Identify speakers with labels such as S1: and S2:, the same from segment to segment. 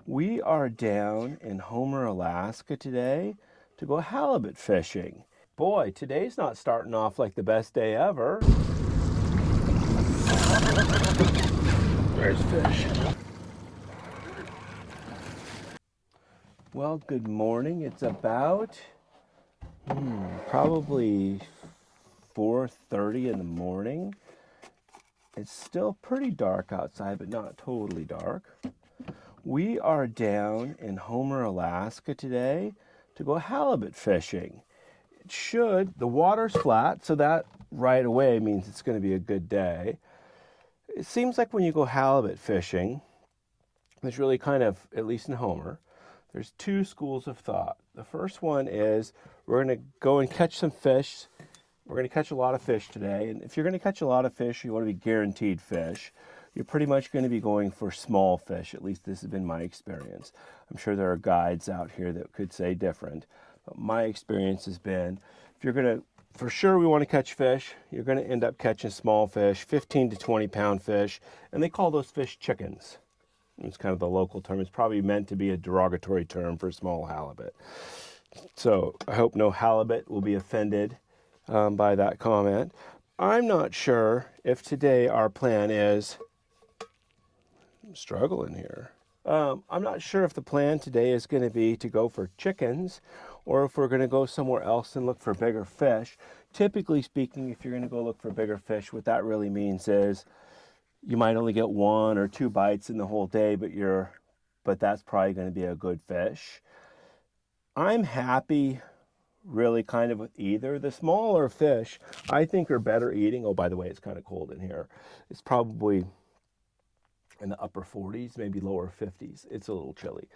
S1: We are down in Homer, Alaska today to go halibut fishing. Boy, today's not starting off like the best day ever. There's fish. Well, good morning. It's about probably 4:30 in the morning. It's still pretty dark outside, but not totally dark. We are down in Homer, Alaska today to go halibut fishing. The water's flat, so that right away means it's going to be a good day. It seems like when you go halibut fishing, there's really kind of, at least in Homer, there's two schools of thought. The first one is we're going to go and catch some fish. We're going to catch a lot of fish today. And if you're going to catch a lot of fish, you want to be guaranteed fish. You're pretty much going to be going for small fish. At least this has been my experience. I'm sure there are guides out here that could say different. But my experience has been, if you're going to, for sure we want to catch fish, you're going to end up catching small fish, 15 to 20 pound fish. And they call those fish chickens. It's kind of the local term. It's probably meant to be a derogatory term for small halibut. So I hope no halibut will be offended by that comment. I'm not sure if today our plan is, I'm struggling here. I'm not sure if the plan today is going to be to go for chickens or if we're going to go somewhere else and look for bigger fish. Typically speaking, if you're going to go look for bigger fish, what that really means is you might only get 1 or 2 bites in the whole day, but that's probably going to be a good fish. I'm happy really kind of with either. The smaller fish I think are better eating. Oh, by the way, it's kind of cold in here. It's probably in the upper 40s, maybe lower 50s. It's a little chilly.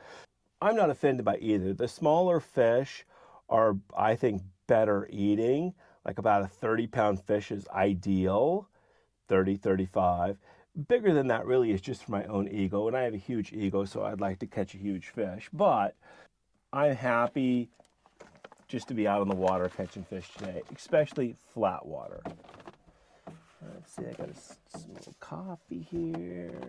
S1: I'm not offended by either. The smaller fish are, I think, better eating. Like about a 30-pound fish is ideal, 30, 35. Bigger than that really is just for my own ego, and I have a huge ego, so I'd like to catch a huge fish. But I'm happy just to be out on the water catching fish today, especially flat water. Let's see, I got some little coffee here.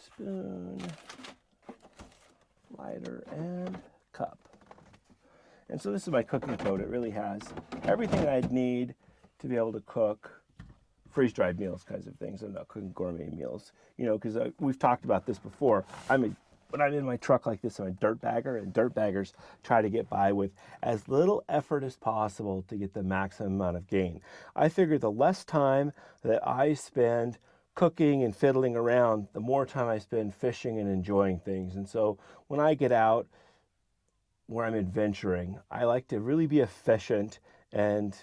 S1: Spoon, lighter, and cup. And so this is my cooking code. It really has everything I'd need to be able to cook freeze-dried meals, kinds of things. I'm not cooking gourmet meals, because we've talked about this before. When I'm in my truck like this, I'm a dirt bagger, and dirt baggers try to get by with as little effort as possible to get the maximum amount of gain. I figure the less time that I spend cooking and fiddling around, the more time I spend fishing and enjoying things. And so when I get out where I'm adventuring, I like to really be efficient and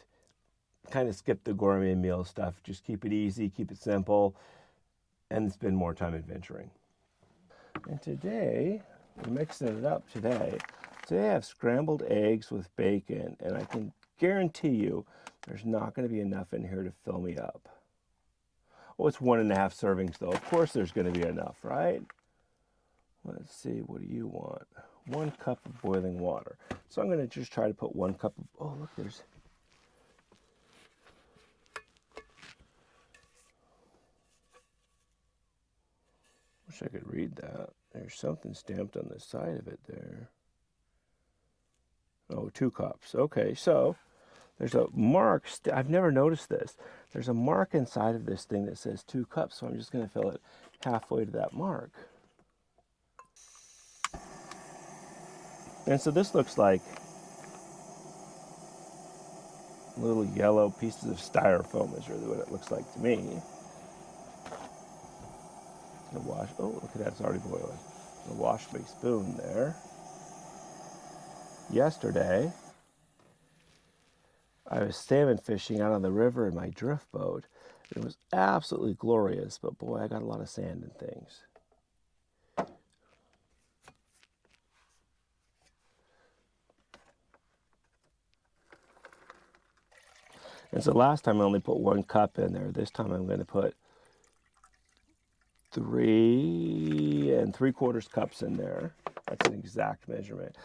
S1: kind of skip the gourmet meal stuff. Just keep it easy, keep it simple, and spend more time adventuring. And today, we're mixing it up today. Today I have scrambled eggs with bacon, and I can guarantee you there's not going to be enough in here to fill me up. Oh, it's 1.5 servings though. Of course there's going to be enough, right? Let's see, what do you want? 1 cup of boiling water. So I'm going to just try to put 1 cup of, oh look, there's, wish I could read that. There's something stamped on the side of it there. Oh, 2 cups. Okay, so there's a mark. I've never noticed this. There's a mark inside of this thing that says 2 cups, so I'm just going to fill it halfway to that mark. And so this looks like little yellow pieces of styrofoam is really what it looks like to me. Wash. Oh, look at that, it's already boiling. I'll wash my spoon there. Yesterday, I was salmon fishing out on the river in my drift boat. It was absolutely glorious, but boy, I got a lot of sand and things. And so last time I only put 1 cup in there. This time I'm going to put 3 3/4 cups in there. That's an exact measurement.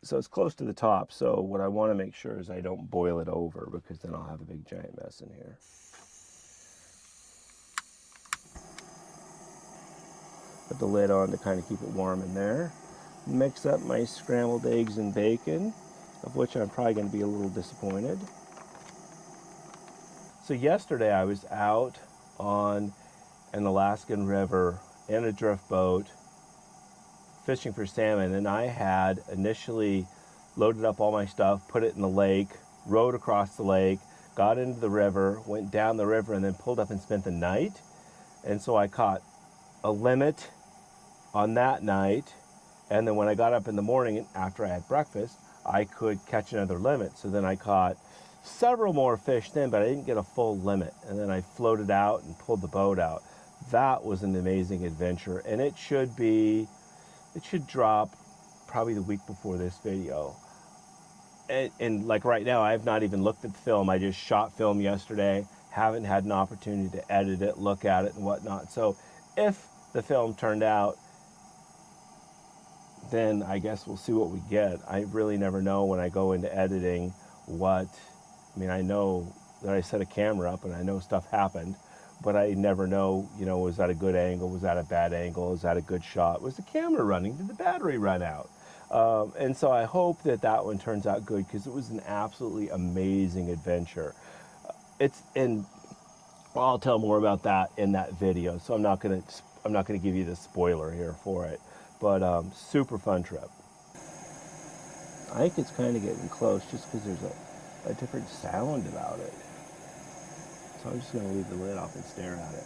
S1: So it's close to the top. So what I want to make sure is I don't boil it over, because then I'll have a big giant mess in here. Put the lid on to kind of keep it warm in there. Mix up my scrambled eggs and bacon, of which I'm probably going to be a little disappointed. So yesterday I was out on an Alaskan river in a drift boat fishing for salmon, and I had initially loaded up all my stuff, put it in the lake, rowed across the lake, got into the river, went down the river, and then pulled up and spent the night. And so I caught a limit on that night, and then when I got up in the morning after I had breakfast, I could catch another limit. So then I caught several more fish then, but I didn't get a full limit. And then I floated out and pulled the boat out. That was an amazing adventure, and it should drop probably the week before this video. And like right now, I've not even looked at the film. I just shot film yesterday, haven't had an opportunity to edit it, look at it and whatnot. So if the film turned out, then I guess we'll see what we get. I really never know when I go into editing I know that I set a camera up and I know stuff happened, but I never know, was that a good angle? Was that a bad angle? Was that a good shot? Was the camera running? Did the battery run out? And so I hope that one turns out good, because it was an absolutely amazing adventure. I'll tell more about that in that video. So I'm not gonna give you the spoiler here for it, but super fun trip. I think it's kind of getting close, just because there's a different sound about it. So I'm just gonna leave the lid off and stare at it.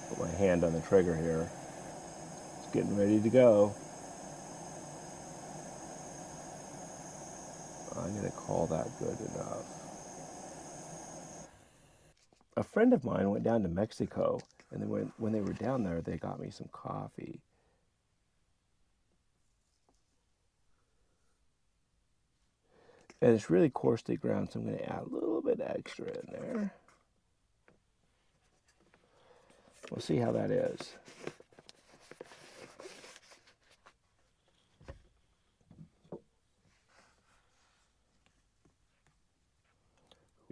S1: Put my hand on the trigger here. It's getting ready to go. I'm gonna call that good enough. A friend of mine went down to Mexico, and then when they were down there, they got me some coffee. And it's really coarsely ground, so I'm going to add a little bit extra in there. We'll see how that is.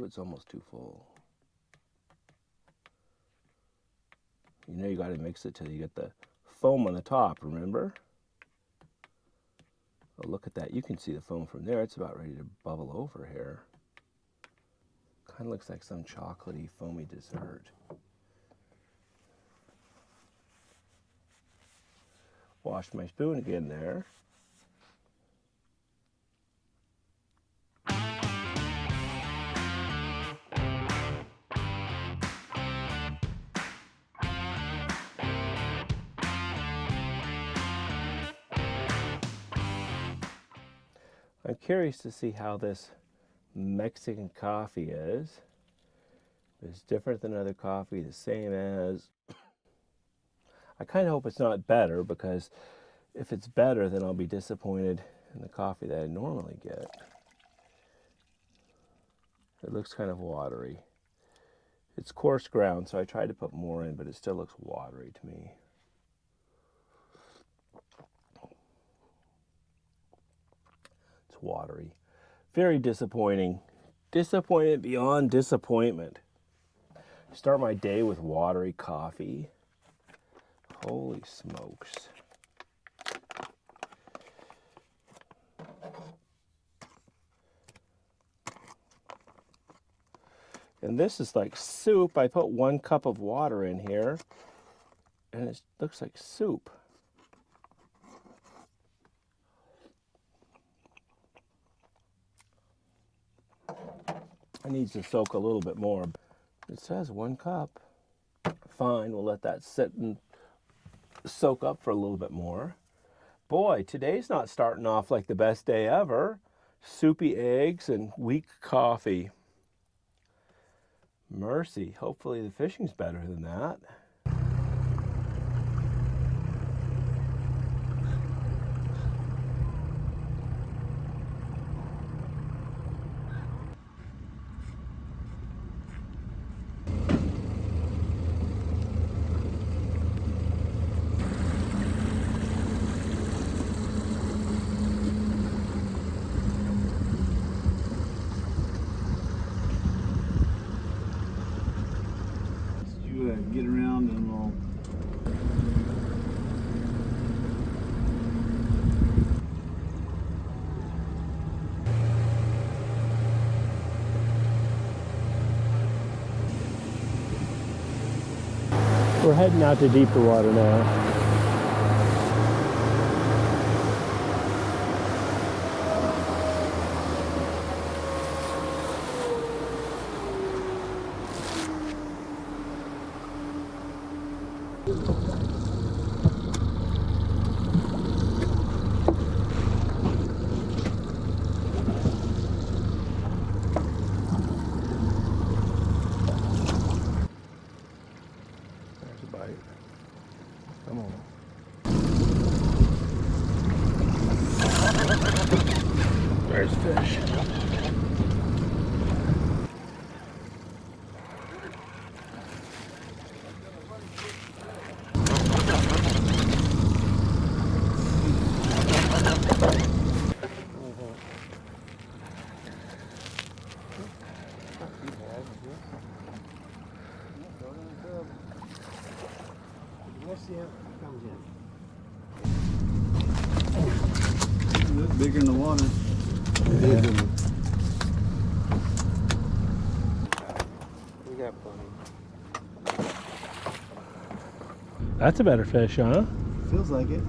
S1: Ooh, it's almost too full. You got to mix it till you get the foam on the top, remember? Oh, look at that. You can see the foam from there. It's about ready to bubble over here. Kind of looks like some chocolatey, foamy dessert. Wash my spoon again there. I'm curious to see how this Mexican coffee is. If it's different than other coffee, the same as. I kind of hope it's not better, because if it's better, then I'll be disappointed in the coffee that I normally get. It looks kind of watery. It's coarse ground, so I tried to put more in, but it still looks watery to me. It's watery. Very disappointing. Disappointed beyond disappointment. Start my day with watery coffee. Holy smokes. And this is like soup. I put 1 cup of water in here, and it looks like soup. It needs to soak a little bit more. It says 1 cup. Fine, we'll let that sit and soak up for a little bit more. Boy, today's not starting off like the best day ever. Soupy eggs and weak coffee. Mercy, hopefully the fishing's better than that.
S2: Get around and
S1: We're heading out to deeper water now. There's a bite. Come on. There's fish.
S2: Let's see how it comes in.
S3: It's bigger in the water.
S2: We got plenty.
S1: That's a better fish, huh?
S3: Feels like it.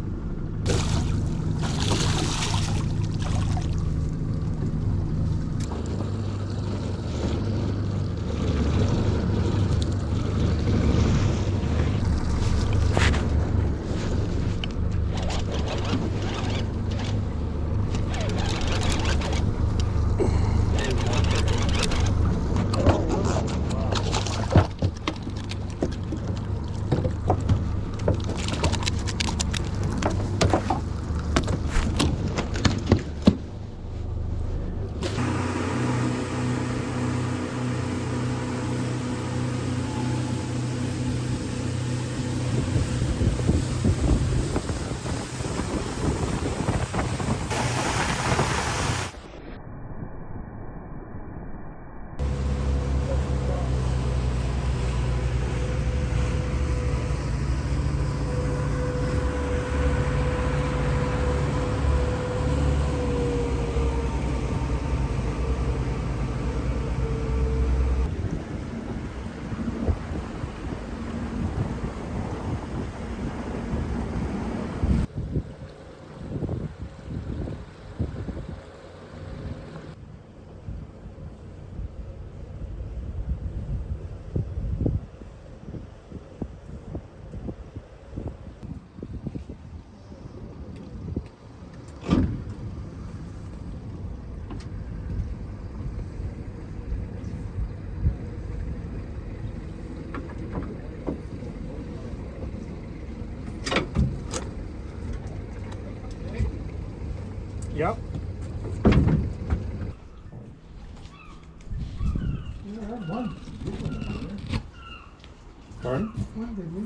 S2: Yep.
S1: Pardon?
S2: One, did we?